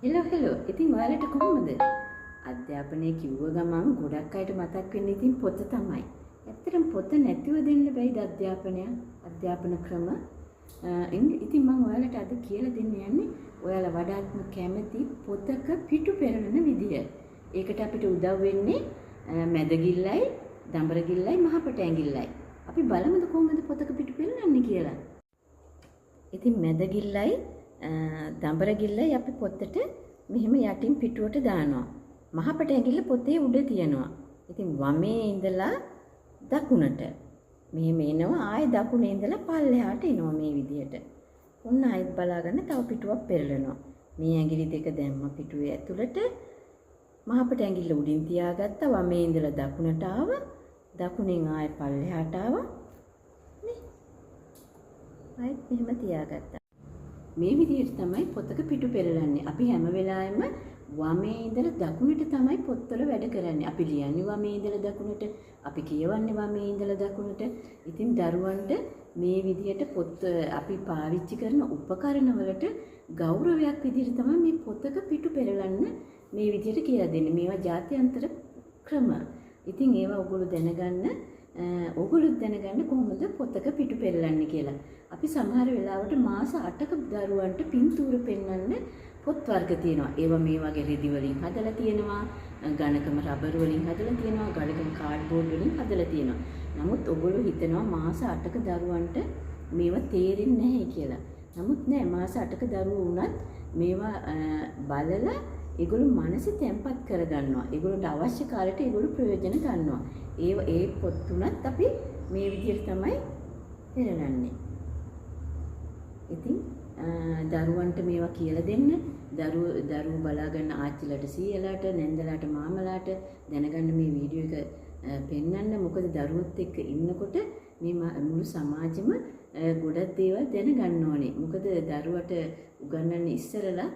Hello ඉතින් ඔයාලට කොහොමද? අධ්‍යාපනය කිව්ව ගමන් ගොඩක් අයට මතක් වෙන්නේ ඉතින් පොත තමයි. ඇත්තටම පොත නැතිව දෙන්න බැයිද අධ්‍යාපන ක්‍රම? ඉතින් මම ඔයාලට අද කියලා දෙන්න යන්නේ ඔයාලා වඩාත්ම කැමති පොතක පිටු පෙරලන විදිය. ඒකට අපිට උදව් වෙන්නේ මැදගිල්ලයි, දඹරගිල්ලයි, මහපට ඇඟිල්ලයි. අපි බලමුද කොහොමද පොතක පිටු පෙරලන්නේ කියලා. ඉතින් මැදගිල්ලයි දඹරගිල්ලයි අපි පොතට මෙහෙම යටින් පිටුවට දානවා. මහපට ඇඟිල්ල පොතේ උඩ තියනවා. ඉතින් වමේ ඉඳලා දකුණට මෙහෙම එනවා, ආයෙ දකුණේ ඉඳලා පල්ලෙහාට එනවා මේ විදිහට. ඔන්න ආයෙත් බලාගන්න තව පිටුවක් පෙරලනවා. මේ ඇඟිලි දෙක දැම්ම පිටුවේ ඇතුළට මහපට ඇඟිල්ල උඩින් තියාගත්තා. වමේ ඉඳලා දකුණට ආවා. දකුණෙන් ආයෙ පල්ලෙහාට ආවා. නේ. ආයෙත් මෙහෙම තියාගත්තා. මේ විදිහට තමයි පොතක පිටු පෙරලන්නේ. අපි හැම වෙලාවෙම වමේ ඉඳලා දකුණට තමයි පොත්වල වැඩ කරන්නේ. අපි ලියන්නේ වමේ ඉඳලා දකුණට, අපි කියවන්නේ වමේ ඉඳලා දකුණට. ඉතින් දරුවන්ට මේ විදිහට පොත් අපි පාවිච්චි කරන උපකරණ වලට ගෞරවයක් විදිහට තමයි මේ පොතක පිටු පෙරලන්න මේ විදිහට කියලා දෙන්නේ. මේවා ජාත්‍යන්තර ක්‍රම. ඉතින් ඒවා ඔයගොල්ලෝ දැනගන්න කොහොමද පොතක පිටු පෙරලන්නේ කියලා. අපි සමහර වෙලාවට මාස 8ක දරුවන්ට පින්තූර පෙන්වන්න පොත් වර්ග තියෙනවා. ඒවා මේ වගේ රෙදි වලින් හදලා තියෙනවා, ඝනකම රබර් වලින් හදලා තියෙනවා, ඝනකම කාඩ්බෝඩ් වලින් හදලා තියෙනවා. නමුත් ඔයගොල්ලෝ හිතනවා මාස 8ක දරුවන්ට මේවා තේරෙන්නේ නැහැ කියලා. නමුත් නෑ, මාස 8ක දරුවෝ වුණත් මේවා බලලා ඒගොල්ලෝ මනසේ තැම්පත් කරගන්නවා. ඒගොල්ලන්ට අවශ්‍ය කාලෙට ඒගොල්ලෝ ප්‍රයෝජන ගන්නවා. ඒ පොත් තුනත් අපි මේ විදිහට තමයි පෙරලන්නේ. ඉතින් දරුවන්ට මේවා කියලා දෙන්න, දරුවෝ බලා ගන්න ආච්චිලට, සීයලාට, නැන්දලාට, මාමලාට දැනගන්න මේ වීඩියෝ එක පෙන්වන්න. මොකද දරුවොත් එක්ක ඉන්නකොට මේ මුළු සමාජෙම ගොඩක් දේවල් දැනගන්න ඕනේ. මොකද දරුවට උගන්වන්න ඉස්සරලා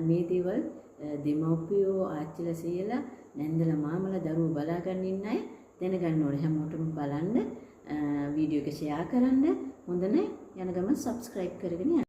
මේ දේවල් දෙමව්පියෝ, ආච්චිලා, සීයලා, නැන්දලා, මාමලා දරුවෝ බලා ගන්න ඉන්න අය දැනගන්න ඕනේ. හැමෝටම බලන්න, වීඩියෝ එක ෂෙයා කරන්න. හොඳ නැහැ යන ගමන් subscribe කරගෙන යන්න.